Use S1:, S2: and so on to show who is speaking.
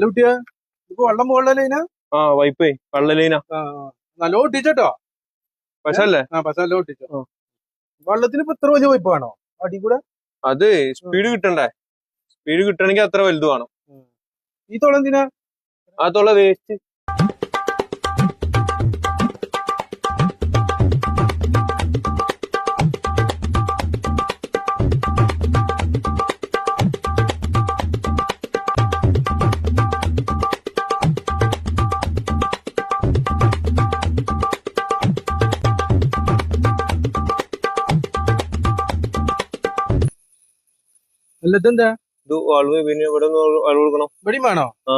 S1: അല്ല കുട്ടിയാ ഇപ്പൊ വെള്ളം മുകളിലല്ലേ
S2: ആ വൈപ്പേ വെള്ളലീന
S1: നല്ലോ ഒട്ടിച്ചോ.
S2: പക്ഷല്ലേ
S1: പക്ഷെ നല്ലോ ഒട്ടിച്ചോ. വെള്ളത്തിന് ഇപ്പൊ ഇത്ര വലിയ പൈപ്പ് വേണോ അടി കൂടെ?
S2: അത് സ്പീഡ് കിട്ടണ്ടേ, സ്പീഡ് കിട്ടണമെങ്കിൽ അത്ര വലുത് വേണം.
S1: ഈ തോളം എന്തിനാ?
S2: ആ തൊള്ള വേസ്റ്റ്.
S1: അല്ല ഇതെന്താ?
S2: ഇത് വളവ് പിന്നെ ഇവിടെ വളവ് കൊടുക്കണം.
S1: ഇവിടെയും വേണോ?
S2: ആ